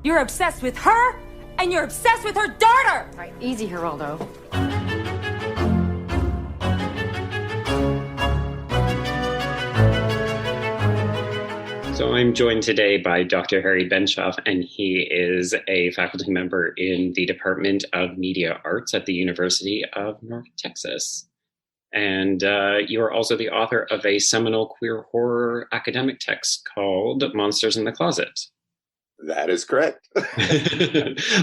You're obsessed with her, and you're obsessed with her daughter! All right, easy, Geraldo. So I'm joined today by Dr. Harry Benshoff, and he is a faculty member in the Department of Media Arts at the University of North Texas. And you are also the author of a seminal queer horror academic text called Monsters in the Closet. That is correct.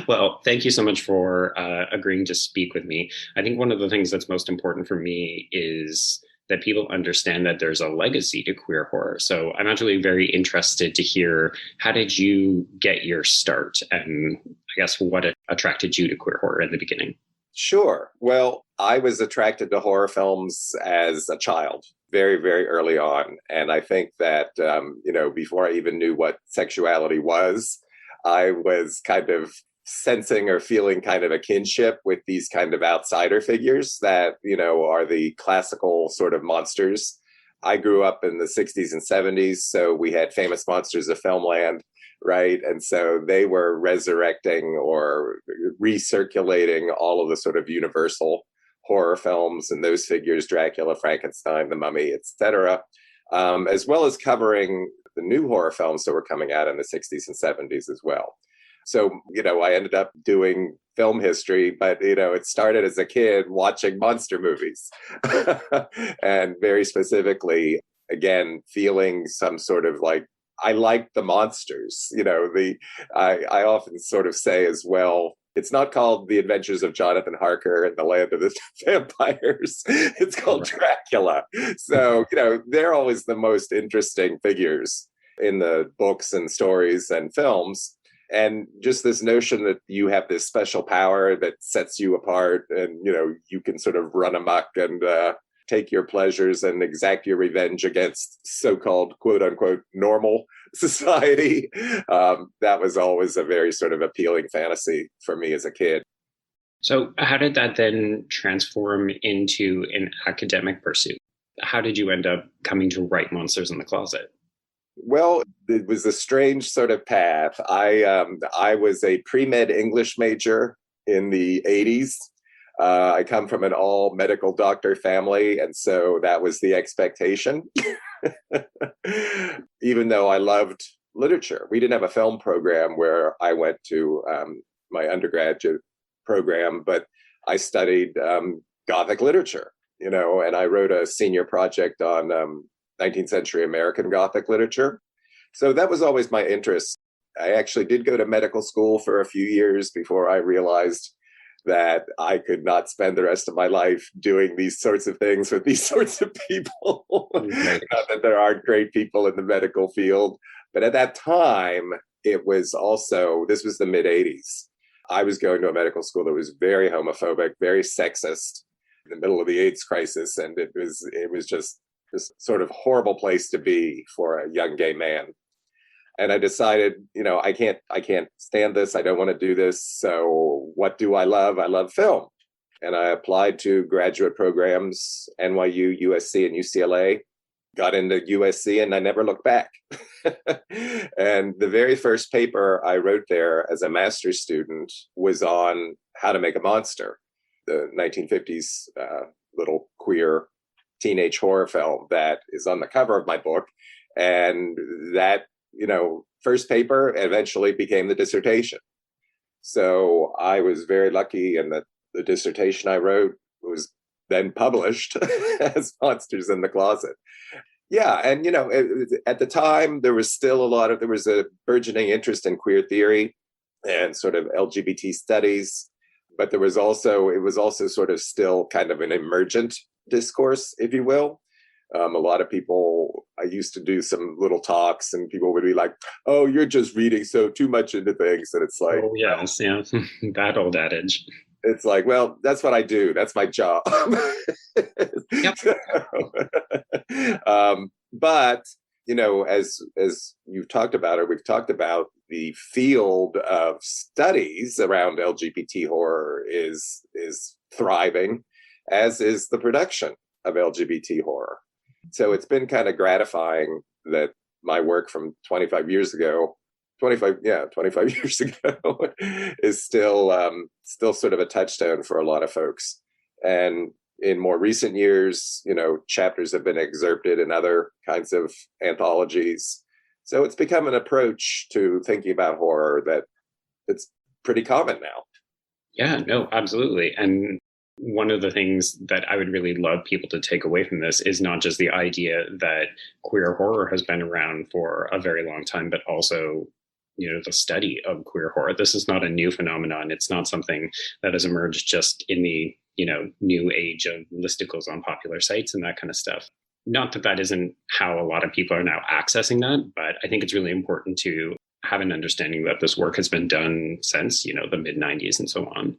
Well, thank you so much for agreeing to speak with me. I think one of the things that's most important for me is that people understand that there's a legacy to queer horror. So I'm actually very interested to hear, how did you get your start? And I guess what attracted you to queer horror in the beginning? Sure. Well, I was attracted to horror films as a child, very, very early on. And I think that, before I even knew what sexuality was, I was kind of sensing or feeling kind of a kinship with these kind of outsider figures that, are the classical sort of monsters. I grew up in the 60s and 70s, so we had Famous Monsters of Filmland, right? And so they were resurrecting or recirculating all of the sort of universal horror films and those figures, Dracula, Frankenstein, The Mummy, etc., as well as covering the new horror films that were coming out in the 60s and 70s as well. So, I ended up doing film history, but, it started as a kid watching monster movies and very specifically, again, feeling some sort of like, I like the monsters, I often sort of say as well, it's not called The Adventures of Jonathan Harker and the Land of the Vampires. It's called Dracula. So, they're always the most interesting figures in the books and stories and films. And just this notion that you have this special power that sets you apart and, you can sort of run amok and take your pleasures and exact your revenge against so-called quote unquote normal society. That was always a very sort of appealing fantasy for me as a kid. So how did that then transform into an academic pursuit? How did you end up coming to write Monsters in the Closet? Well, it was a strange sort of path. I was a pre-med English major in the 80s. I come from an all medical doctor family, and so that was the expectation. Even though I loved literature, we didn't have a film program where I went to my undergraduate program, but I studied Gothic literature, and I wrote a senior project on 19th century American Gothic literature. So that was always my interest. I actually did go to medical school for a few years before I realized that I could not spend the rest of my life doing these sorts of things with these sorts of people. Not that there aren't great people in the medical field, but at that time, this was the mid 80s. I was going to a medical school that was very homophobic, very sexist in the middle of the AIDS crisis. And it was just this sort of horrible place to be for a young gay man. And I decided, I can't stand this. I don't want to do this. So what do I love? I love film. And I applied to graduate programs, NYU, USC, and UCLA, got into USC, and I never looked back. And the very first paper I wrote there as a master's student was on how to make a monster, the 1950s little queer teenage horror film that is on the cover of my book. And that, first paper eventually became the dissertation. So I was very lucky in that the dissertation I wrote was then published as Monsters in the Closet. Yeah. And, at the time, there was a burgeoning interest in queer theory and sort of LGBT studies. But it was also sort of still kind of an emergent discourse, if you will. A lot of people, I used to do some little talks and people would be like, oh, you're just reading too much into things. And it's like, oh, yes, yeah, that old adage. It's like, well, that's what I do. That's my job. Yep. But, as you've talked about, or we've talked about, the field of studies around LGBT horror is thriving, as is the production of LGBT horror. So it's been kind of gratifying that my work from 25 years ago 25 years ago, is still sort of a touchstone for a lot of folks. And in more recent years, chapters have been excerpted in other kinds of anthologies. So it's become an approach to thinking about horror that it's pretty common now. Yeah, no, absolutely. And one of the things that I would really love people to take away from this is not just the idea that queer horror has been around for a very long time, but also, the study of queer horror. This is not a new phenomenon. It's not something that has emerged just in the, new age of listicles on popular sites and that kind of stuff. Not that that isn't how a lot of people are now accessing that, but I think it's really important to have an understanding that this work has been done since, the mid 90s and so on.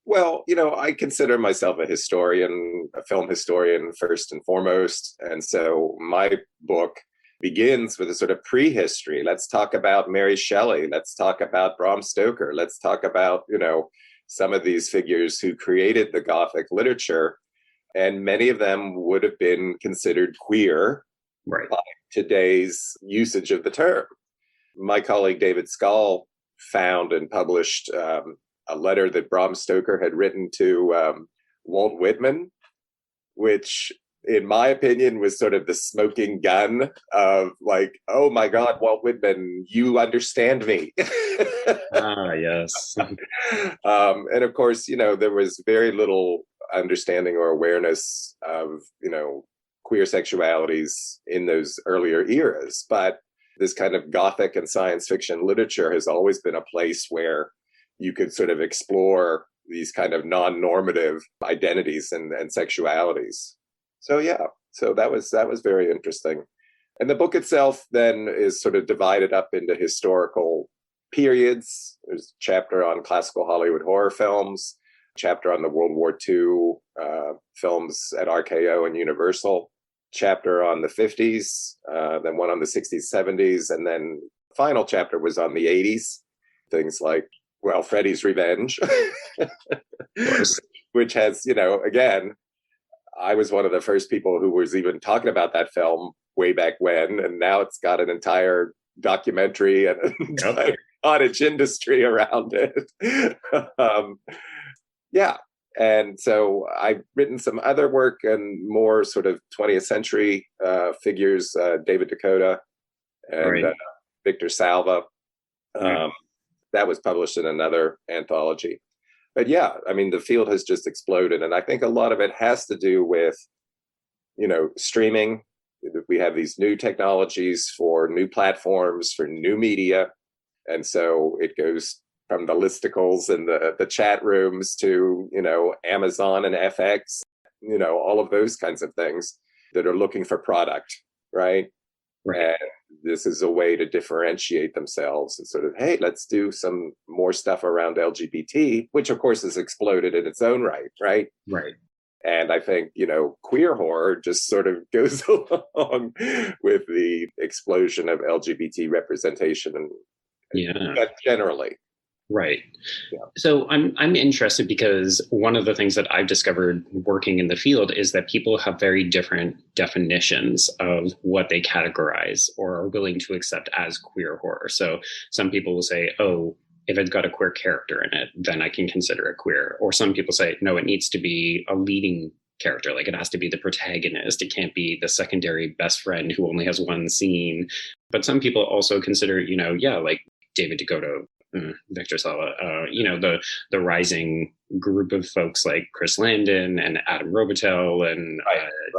Well, I consider myself a historian, a film historian first and foremost. And so my book begins with a sort of prehistory. Let's talk about Mary Shelley. Let's talk about Bram Stoker. Let's talk about, some of these figures who created the Gothic literature. And many of them would have been considered queer right by today's usage of the term. My colleague David Scull found and published a letter that Bram Stoker had written to Walt Whitman, which, in my opinion, was sort of the smoking gun of like, oh my God, Walt Whitman, you understand me. Yes. And of course, there was very little understanding or awareness of, queer sexualities in those earlier eras. But this kind of Gothic and science fiction literature has always been a place where you could sort of explore these kind of non-normative identities and sexualities. So that was very interesting. And the book itself then is sort of divided up into historical periods. There's a chapter on classical Hollywood horror films, a chapter on the World War II films at RKO and Universal, chapter on the 50s, then one on the 60s, 70s, and then the final chapter was on the 80s. Things like, Freddy's Revenge, which has, again, I was one of the first people who was even talking about that film way back when, and now it's got an entire documentary and an entire cottage industry around it. And so I've written some other work and more sort of 20th century figures, David Dakota and Victor Salva. That was published in another anthology. But the field has just exploded. And I think a lot of it has to do with, streaming. We have these new technologies for new platforms, for new media. And so it goes from the listicles and the chat rooms to, Amazon and FX, all of those kinds of things that are looking for product, right? And this is a way to differentiate themselves and sort of, hey, let's do some more stuff around LGBT, which of course has exploded in its own right, right? Right. And I think, queer horror just sort of goes along with the explosion of LGBT representation and generally. Right. Yeah. So I'm interested because one of the things that I've discovered working in the field is that people have very different definitions of what they categorize or are willing to accept as queer horror. So some people will say, oh, if it's got a queer character in it, then I can consider it queer. Or some people say, no, it needs to be a leading character. Like it has to be the protagonist. It can't be the secondary best friend who only has one scene. But some people also consider, like David Dakota, Victor Salva, the rising group of folks like Chris Landon and Adam Robitel and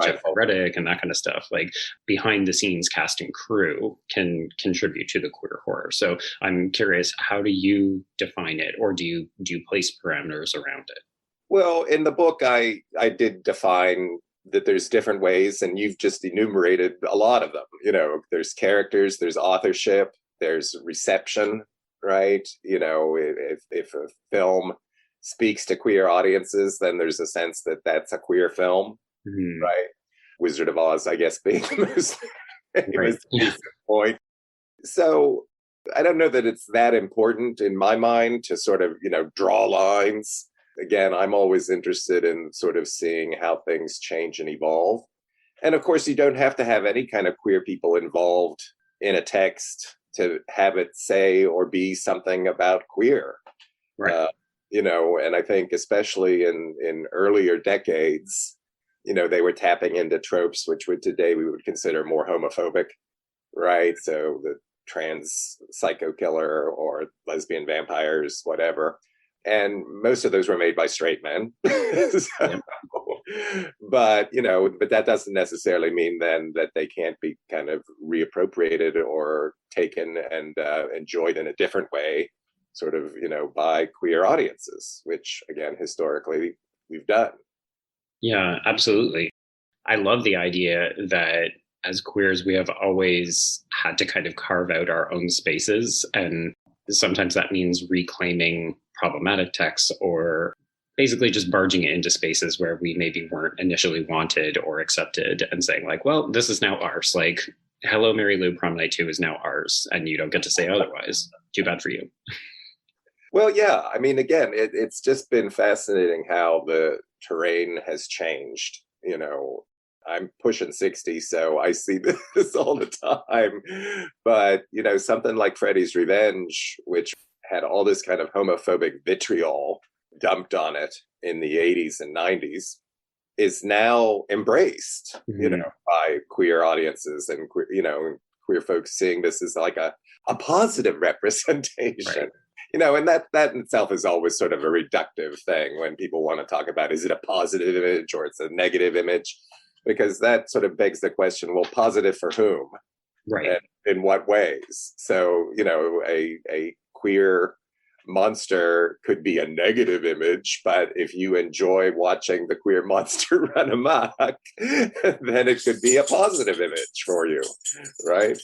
Jeff Reddick and that kind of stuff, like behind the scenes cast and crew can contribute to the queer horror. So I'm curious, how do you define it, or do you place parameters around it? Well, in the book, I did define that there's different ways, and you've just enumerated a lot of them. There's characters, there's authorship, there's reception. Right. If a film speaks to queer audiences, then there's a sense that that's a queer film. Mm-hmm. Right. Wizard of Oz, I guess, being the most famous point. So I don't know that it's that important in my mind to sort of, draw lines. Again, I'm always interested in sort of seeing how things change and evolve. And of course, you don't have to have any kind of queer people involved in a text to have it say or be something about queer. Right. And I think especially in earlier decades, they were tapping into tropes which today we would consider more homophobic, right? So the trans psycho killer or lesbian vampires, whatever. And most of those were made by straight men. So, but that doesn't necessarily mean then that they can't be kind of reappropriated or taken and enjoyed in a different way, sort of, by queer audiences, which again, historically we've done. Yeah, absolutely. I love the idea that as queers, we have always had to kind of carve out our own spaces. And sometimes that means reclaiming problematic texts or basically just barging it into spaces where we maybe weren't initially wanted or accepted and saying, like, well, this is now ours. Like, Hello, Mary Lou, Prom Night 2 is now ours. And you don't get to say otherwise. Too bad for you. Well, yeah. I mean, again, it's just been fascinating how the terrain has changed. I'm pushing 60, so I see this all the time. But, something like Freddy's Revenge, which had all this kind of homophobic vitriol dumped on it in the 80s and 90s, is now embraced, by queer audiences and queer folks seeing this as like a positive representation. Right. And that in itself is always sort of a reductive thing when people want to talk about, is it a positive image or it's a negative image? Because that sort of begs the question, well, positive for whom? Right. And in what ways? So, a queer monster could be a negative image, but if you enjoy watching the queer monster run amok, then it could be a positive image for you, right?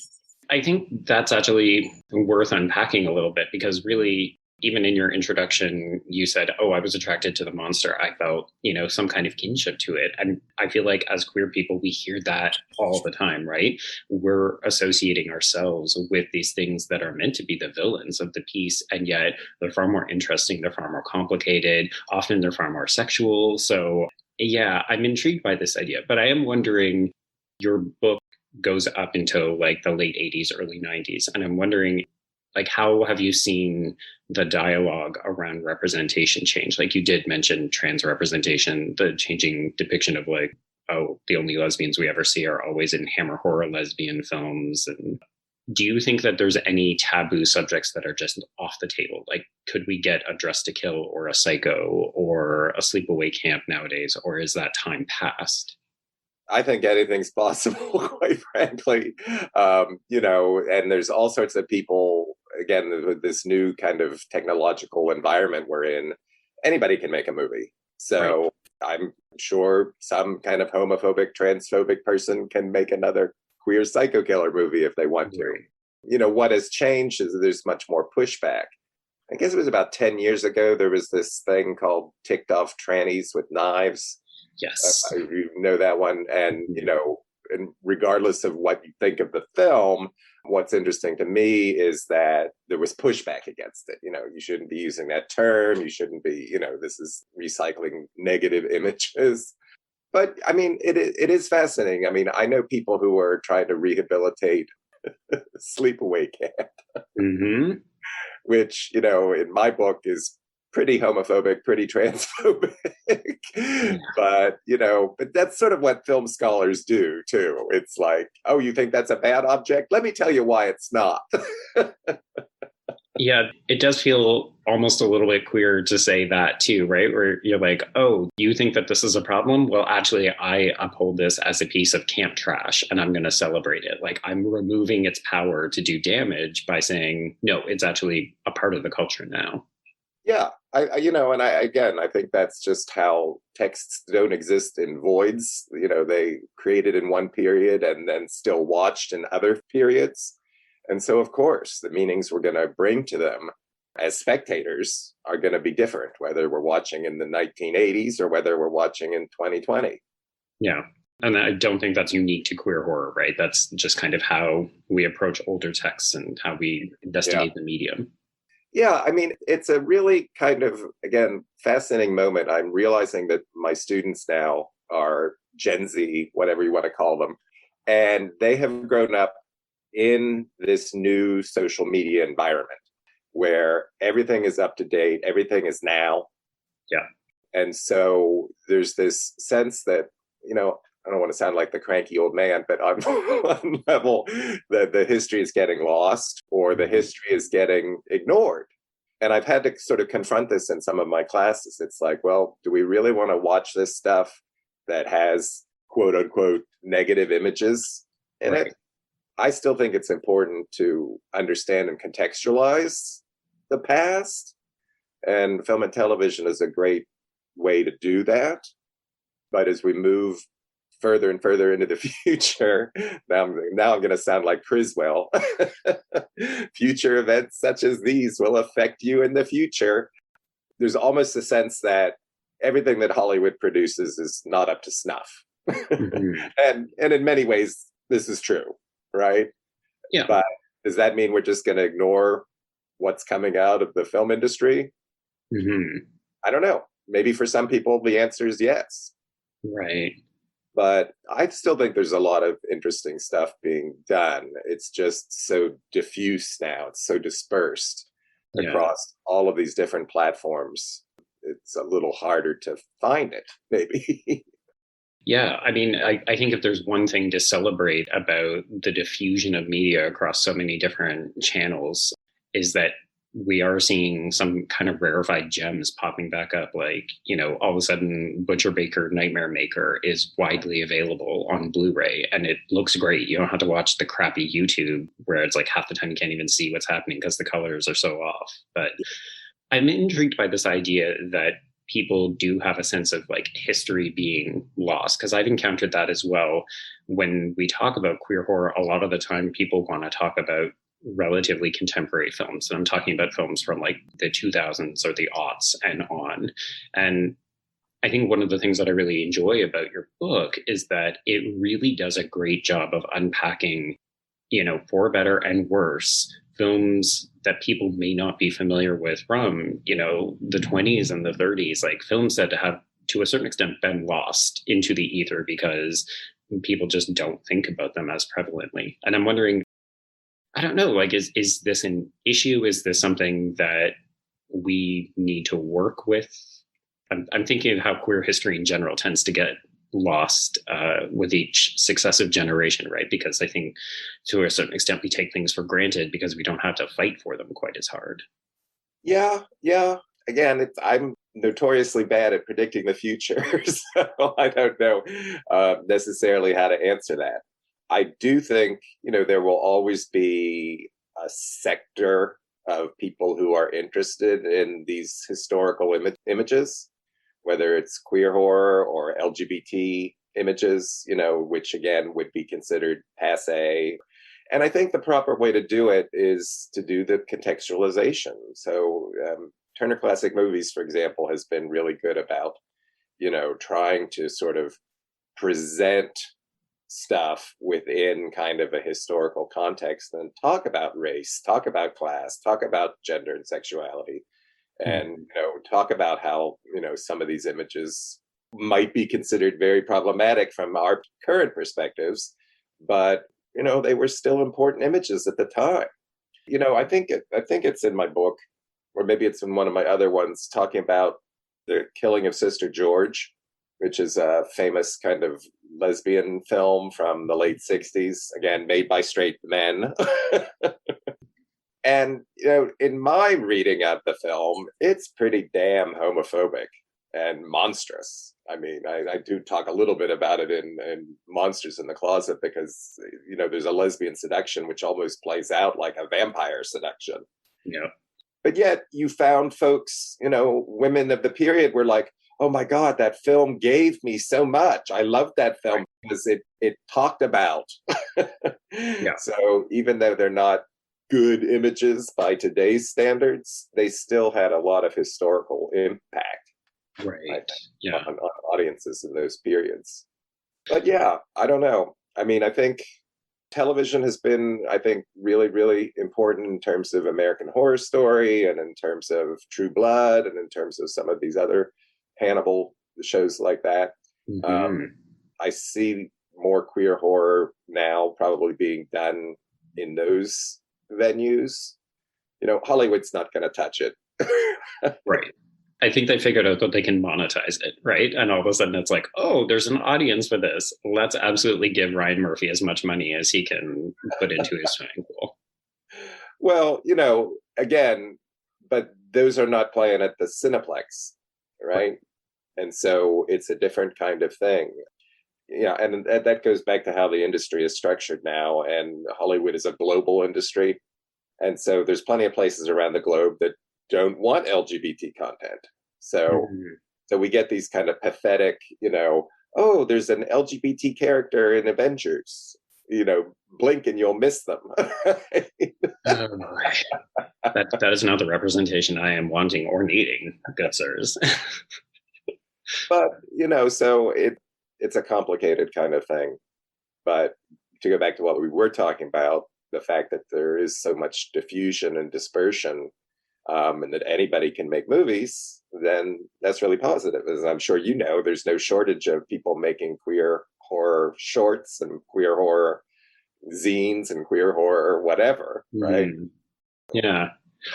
I think that's actually worth unpacking a little bit because really, even in your introduction, you said, oh, I was attracted to the monster. I felt, some kind of kinship to it. And I feel like as queer people, we hear that all the time, right? We're associating ourselves with these things that are meant to be the villains of the piece. And yet they're far more interesting. They're far more complicated. Often they're far more sexual. So yeah, I'm intrigued by this idea. But I am wondering, your book goes up until like the late 80s, early 90s. And I'm wondering, like, how have you seen the dialogue around representation change? Like you did mention trans representation, the changing depiction of like, oh, the only lesbians we ever see are always in Hammer horror lesbian films. And do you think that there's any taboo subjects that are just off the table? Like, could we get a Dress to Kill or a Psycho or a Sleepaway Camp nowadays? Or is that time past? I think anything's possible, quite frankly. And there's all sorts of people, again, with this new kind of technological environment we're in, anybody can make a movie. So right. I'm sure some kind of homophobic, transphobic person can make another queer psycho killer movie if they want to. What has changed is there's much more pushback. I guess it was about 10 years ago, there was this thing called ticked off trannies with knives. Yes. You know that one. And, and regardless of what you think of the film, what's interesting to me is that there was pushback against it. You shouldn't be using that term. You shouldn't be, this is recycling negative images. But I mean, it is fascinating. I mean, I know people who are trying to rehabilitate Sleepaway Camp, which, in my book is pretty homophobic, pretty transphobic. But that's sort of what film scholars do too. It's like, oh, you think that's a bad object? Let me tell you why it's not. Yeah, it does feel almost a little bit queer to say that too, right? Where you're like, oh, you think that this is a problem? Well, actually, I uphold this as a piece of camp trash and I'm going to celebrate it. Like I'm removing its power to do damage by saying, no, it's actually a part of the culture now. Yeah, I think that's just how texts don't exist in voids. They created in one period and then still watched in other periods. And so, of course, the meanings we're going to bring to them as spectators are going to be different, whether we're watching in the 1980s or whether we're watching in 2020. Yeah. And I don't think that's unique to queer horror, right? That's just kind of how we approach older texts and how we investigate the medium. Yeah, I mean, it's a really kind of, again, fascinating moment. I'm realizing that my students now are Gen Z, whatever you want to call them, and they have grown up in this new social media environment where everything is up to date, everything is now. Yeah. And so there's this sense that, I don't want to sound like the cranky old man, but on one level, that the history is getting lost or the history is getting ignored. And I've had to sort of confront this in some of my classes. It's like, well, do we really want to watch this stuff that has quote unquote negative images in it? I still think it's important to understand and contextualize the past. And film and television is a great way to do that. But as we move further and further into the future, now I'm going to sound like Criswell. Future events such as these will affect you in the future. There's almost a sense that everything that Hollywood produces is not up to snuff. And in many ways, this is true, right? Yeah. But does that mean we're just going to ignore what's coming out of the film industry? I don't know. Maybe for some people, the answer is yes. Right. But I still think there's a lot of interesting stuff being done. It's just so diffuse now. It's so dispersed across all of these different platforms. It's a little harder to find it, maybe. Yeah, I mean, I think if there's one thing to celebrate about the diffusion of media across so many different channels, is that we are seeing some kind of rarefied gems popping back up. Like, all of a sudden, Butcher Baker Nightmare Maker is widely available on Blu-ray, and it looks great. You don't have to watch the crappy YouTube where it's like half the time you can't even see what's happening because the colors are so off. But I'm intrigued by this idea that people do have a sense of like history being lost, because I've encountered that as well. When we talk about queer horror, a lot of the time people want to talk about relatively contemporary films, and I'm talking about films from like the 2000s or the aughts and on. And I think one of the things that I really enjoy about your book is that it really does a great job of unpacking, for better and worse, films that people may not be familiar with from, the 20s and the 30s, like films that have, to a certain extent, been lost into the ether because people just don't think about them as prevalently. And I'm wondering, I don't know, like, is this an issue? Is this something that we need to work with? I'm thinking of how queer history in general tends to get lost with each successive generation, right? Because I think to a certain extent we take things for granted because we don't have to fight for them quite as hard. Yeah. Again, I'm notoriously bad at predicting the future, so I don't know necessarily how to answer that. I do think, there will always be a sector of people who are interested in these historical images, whether it's queer horror or LGBT images, which again would be considered passé. And I think the proper way to do it is to do the contextualization. So Turner Classic Movies, for example, has been really good about, trying to sort of present stuff within kind of a historical context and talk about race, talk about class, talk about gender and sexuality, and talk about how some of these images might be considered very problematic from our current perspectives, but they were still important images at the time. I think it's in my book, or maybe it's in one of my other ones, talking about the killing of Sister George, which is a famous kind of lesbian film from the late 60s, again, made by straight men. And, in my reading of the film, it's pretty damn homophobic and monstrous. I mean, I do talk a little bit about it in Monsters in the Closet because, there's a lesbian seduction which almost plays out like a vampire seduction. Yeah. But yet you found folks, women of the period were like, oh my God, that film gave me so much. I loved that film because it talked about. Yeah. So even though they're not good images by today's standards, they still had a lot of historical impact. Right. On audiences in those periods. But yeah, I don't know. I mean, I think television has been, really, really important in terms of American Horror Story and in terms of True Blood and in terms of some of these other Hannibal shows like that. I see more queer horror now probably being done in those venues, Hollywood's not going to touch it. Right. I think they figured out that they can monetize it, right? And all of a sudden it's like, oh, there's an audience for this. Let's absolutely give Ryan Murphy as much money as he can put into his swimming pool. Well, again, but those are not playing at the Cineplex, right? And so it's a different kind of thing. Yeah, and that goes back to how the industry is structured now. And Hollywood is a global industry. And so there's plenty of places around the globe that don't want LGBT content. So we get these kind of pathetic, oh, there's an LGBT character in Avengers, blink and you'll miss them. That is not the representation I am wanting or needing, good sirs. But, so it's a complicated kind of thing. But to go back to what we were talking about, the fact that there is so much diffusion and dispersion, and that anybody can make movies, then that's really positive. As I'm sure there's no shortage of people making queer horror shorts and queer horror zines and queer horror whatever, right? Yeah.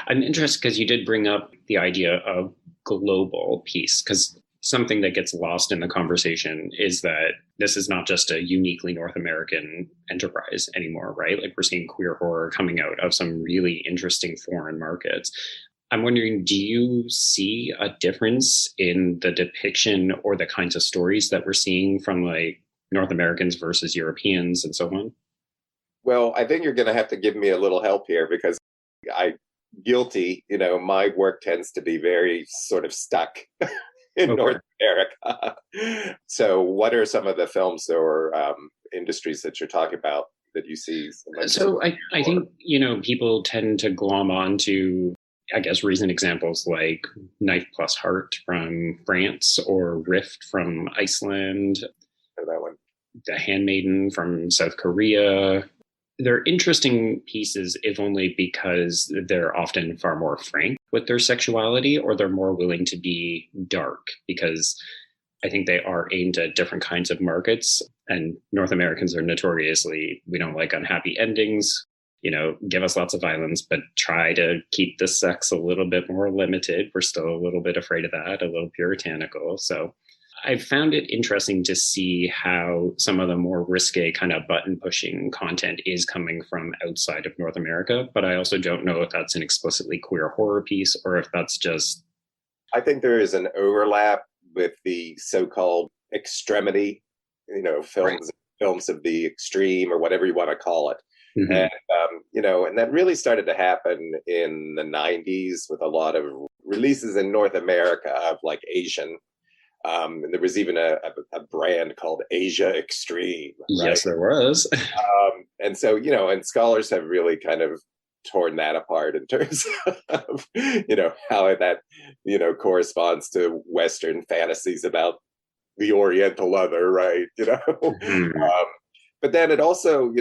I'm interested because you did bring up the idea of global piece, because something that gets lost in the conversation is that this is not just a uniquely North American enterprise anymore, right? Like, we're seeing queer horror coming out of some really interesting foreign markets. I'm wondering, do you see a difference in the depiction or the kinds of stories that we're seeing from like North Americans versus Europeans and so on? Well, I think you're going to have to give me a little help here, because my work tends to be very sort of stuck in North America. So what are some of the films or industries that you're talking about that you see? So I think, people tend to glom on to, I guess, recent examples like Knife Plus Heart from France, or Rift from Iceland, or that one, The Handmaiden from South Korea. They're interesting pieces, if only because they're often far more frank with their sexuality, or they're more willing to be dark, because I think they are aimed at different kinds of markets. And North Americans are notoriously, we don't like unhappy endings, give us lots of violence, but try to keep the sex a little bit more limited. We're still a little bit afraid of that, a little puritanical. So I found it interesting to see how some of the more risque kind of button pushing content is coming from outside of North America. But I also don't know if that's an explicitly queer horror piece, or if that's just... I think there is an overlap with the so-called extremity, films of the extreme, or whatever you want to call it. And, and that really started to happen in the 90s with a lot of releases in North America of like Asian. And there was even a brand called Asia Extreme. Right? Yes, there was. And so, and scholars have really kind of torn that apart in terms of, how that, corresponds to Western fantasies about the Oriental other, right? But then it also,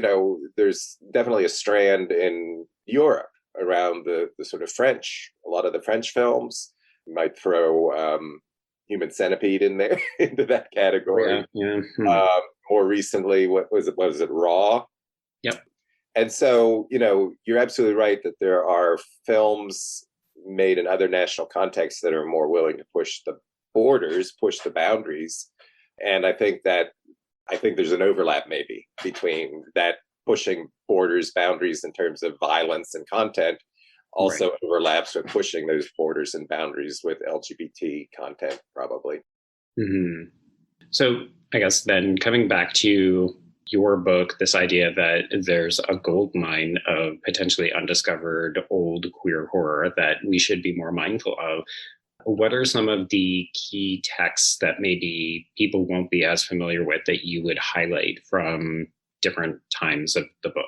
there's definitely a strand in Europe around the sort of French, a lot of the French films. You might throw Human Centipede in there, into that category. Yeah. More recently, what was it, Raw? Yep. And so, you're absolutely right that there are films made in other national contexts that are more willing to push the borders, push the boundaries. And I think there's an overlap maybe between that pushing borders, boundaries in terms of violence and content, also overlaps with pushing those borders and boundaries with LGBT content, probably. So I guess then, coming back to your book, this idea that there's a gold mine of potentially undiscovered old queer horror that we should be more mindful of. What are some of the key texts that maybe people won't be as familiar with that you would highlight from different times of the book?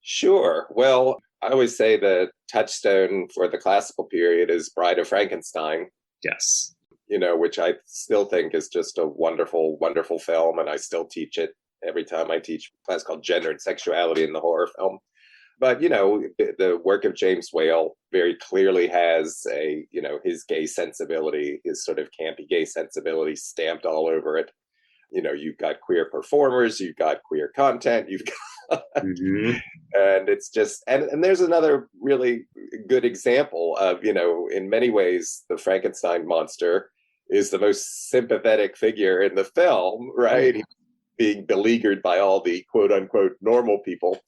Sure. Well, I always say the touchstone for the classical period is Bride of Frankenstein. Yes. Which I still think is just a wonderful, wonderful film. And I still teach it every time I teach a class called Gender and Sexuality in the Horror Film. But, the work of James Whale very clearly has his gay sensibility, his sort of campy gay sensibility stamped all over it. You've got queer performers, you've got queer content, you've Mm-hmm. And it's just, and there's another really good example of, in many ways, the Frankenstein monster is the most sympathetic figure in the film, right? Yeah. Being beleaguered by all the quote unquote normal people.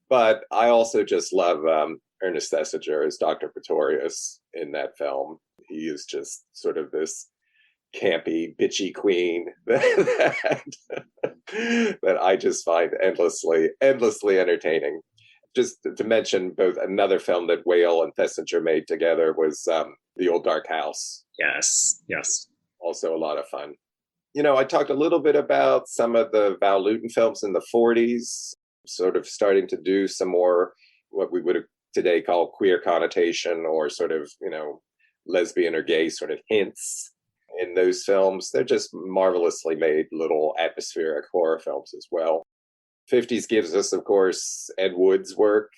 But I also just love Ernest Thesiger as Dr. Pretorius in that film. He is just sort of this campy, bitchy queen that I just find endlessly entertaining. Just to mention both another film that Whale and Thesiger made together was The Old Dark House. Yes. Yes. Also a lot of fun. I talked a little bit about some of the Val Lewton films in the 40s, sort of starting to do some more what we would today call queer connotation or sort of, lesbian or gay sort of hints in those films. They're just marvelously made little atmospheric horror films as well. 50s gives us, of course, Ed Wood's work,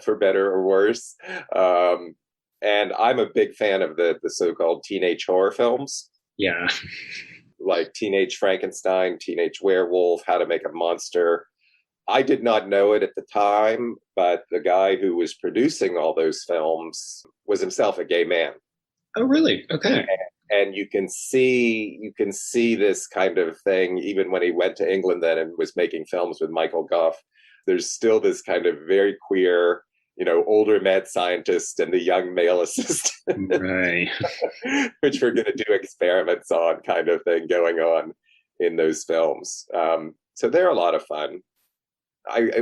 for better or worse. And I'm a big fan of the so-called teenage horror films. Yeah. Like Teenage Frankenstein, Teenage Werewolf, How to Make a Monster. I did not know it at the time, but the guy who was producing all those films was himself a gay man. Oh, really? Okay. And you can see this kind of thing even when he went to England then and was making films with Michael Gough. There's still this kind of very queer, older mad scientist and the young male assistant, Right. which we're going to do experiments on kind of thing going on in those films. So they're a lot of fun.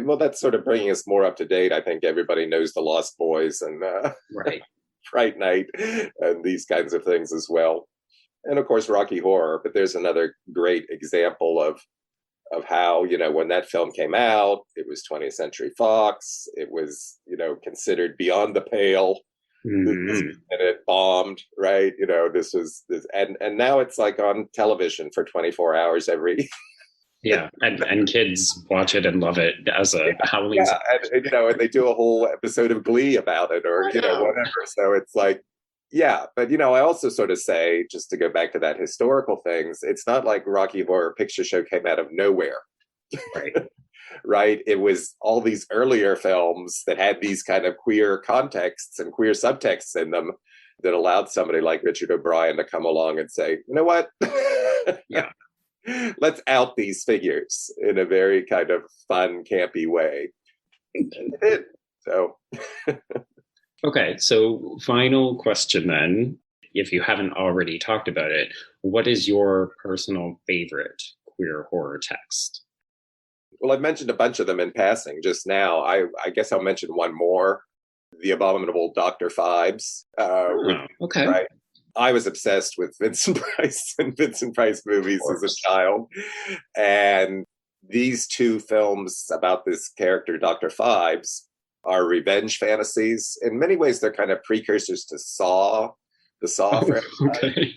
Well, that's sort of bringing us more up to date. I think everybody knows The Lost Boys and Right. Fright Night and these kinds of things as well. And of course, Rocky Horror. But there's another great example of how, when that film came out, it was 20th Century Fox. It was, considered beyond the pale. Mm-hmm. And it bombed, right? And now it's like on television for 24 hours every. Yeah, and kids watch it and love it as a Halloween. Yeah, and they do a whole episode of Glee about it, or whatever. So it's like, yeah, but I also sort of say, just to go back to that historical things, it's not like Rocky Horror Picture Show came out of nowhere, Right? right? It was all these earlier films that had these kind of queer contexts and queer subtexts in them that allowed somebody like Richard O'Brien to come along and say, you know what? Yeah. Let's out these figures in a very kind of fun, campy way. So, Okay, so final question then. If you haven't already talked about it, what is your personal favorite queer horror text? Well, I've mentioned a bunch of them in passing just now. I guess I'll mention one more. The Abominable Dr. Phibes. Okay. Right. I was obsessed with Vincent Price and Vincent Price movies as a child. And these two films about this character, Dr. Phibes, are revenge fantasies. In many ways, they're kind of precursors to Saw, the Saw franchise. Okay.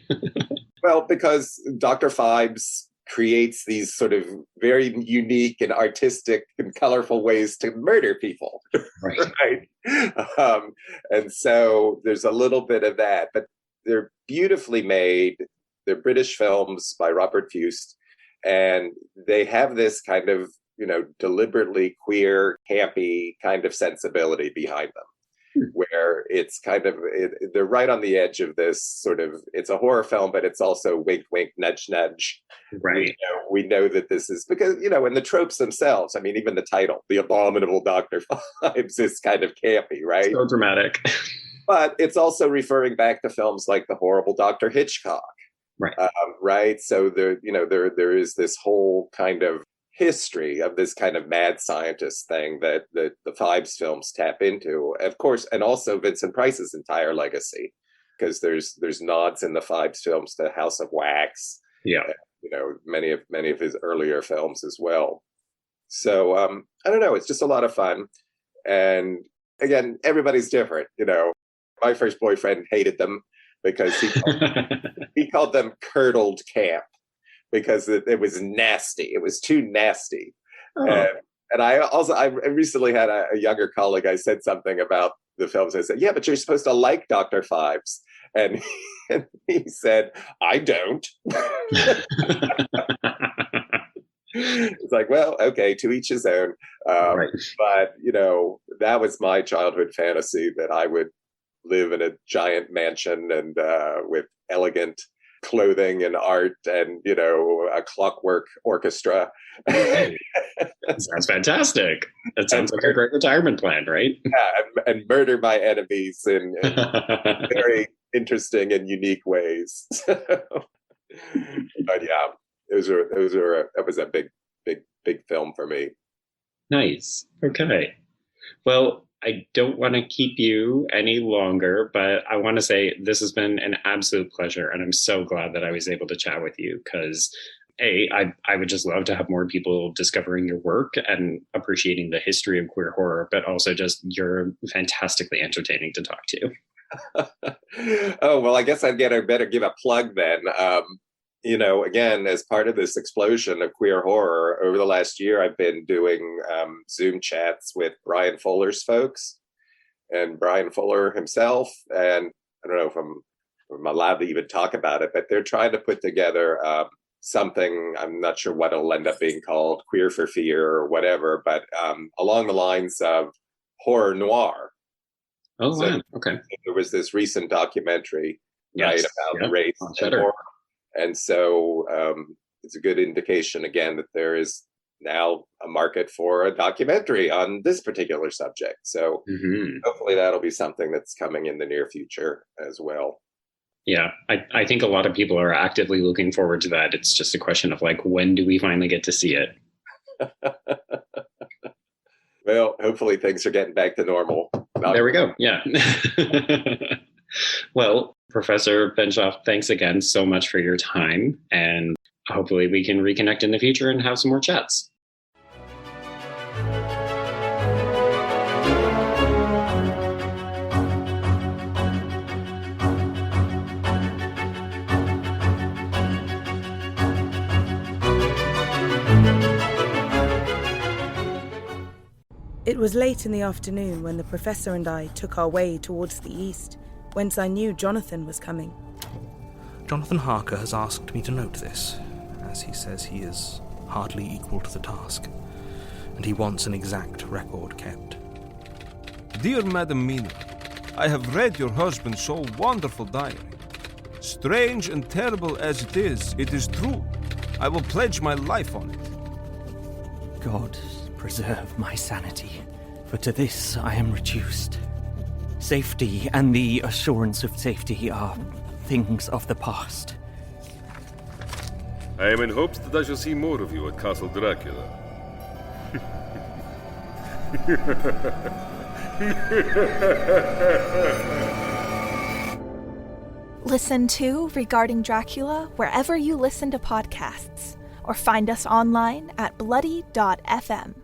Well, because Dr. Phibes creates these sort of very unique and artistic and colorful ways to murder people. Right. Right? And so there's a little bit of that, but they're beautifully made. They're British films by Robert Fust, and they have this kind of, deliberately queer, campy kind of sensibility behind them, where it's kind of, they're right on the edge of this sort of, it's a horror film, but it's also wink, wink, nudge, nudge. Right. We know that this is because, and the tropes themselves, I mean, even the title, The Abominable Dr. Phibes, is kind of campy, right? So dramatic. But it's also referring back to films like The Horrible Dr. Hitchcock, Right. Right. So there is this whole kind of history of this kind of mad scientist thing that the Phibes films tap into, of course, and also Vincent Price's entire legacy, because there's nods in the Phibes films to House of Wax. Yeah. Many of his earlier films as well. So I don't know. It's just a lot of fun, and again, everybody's different. My first boyfriend hated them because he called them curdled camp because it was nasty. It was too nasty. Oh. And I recently had a younger colleague. I said something about the films. I said, yeah, but you're supposed to like Dr. Phibes. And he said, I don't. it's like, well, okay, to each his own. Right. But, that was my childhood fantasy, that I would live in a giant mansion and with elegant clothing and art and, a clockwork orchestra. Sounds fantastic. That sounds like a great retirement plan, right? Yeah, and murder my enemies in very interesting and unique ways. But yeah, that was a big film for me. Nice. Okay. Well, I don't want to keep you any longer, but I want to say this has been an absolute pleasure. And I'm so glad that I was able to chat with you because I would just love to have more people discovering your work and appreciating the history of queer horror, but also just you're fantastically entertaining to talk to. Oh, well, I guess I better give a plug then. Again, as part of this explosion of queer horror, over the last year, I've been doing Zoom chats with Brian Fuller's folks and Brian Fuller himself. And I don't know if I'm allowed to even talk about it, but they're trying to put together something, I'm not sure what it'll end up being called, Queer for Fear or whatever, but along the lines of horror noir. Oh, wow. Okay. There was this recent documentary, right, about race and horror. And so it's a good indication, again, that there is now a market for a documentary on this particular subject. So hopefully that'll be something that's coming in the near future as well. Yeah, I think a lot of people are actively looking forward to that. It's just a question of when do we finally get to see it? Well, hopefully things are getting back to normal. There we go. Yeah. Well, Professor Benshoff, thanks again so much for your time. And hopefully we can reconnect in the future and have some more chats. It was late in the afternoon when the professor and I took our way towards the east, whence I knew Jonathan was coming. Jonathan Harker has asked me to note this, as he says he is hardly equal to the task, and he wants an exact record kept. Dear Madam Mina, I have read your husband's so wonderful diary. Strange and terrible as it is true. I will pledge my life on it. God preserve my sanity, for to this I am reduced. Safety and the assurance of safety are things of the past. I am in hopes that I shall see more of you at Castle Dracula. Listen to Regarding Dracula wherever you listen to podcasts, or find us online at bloody.fm.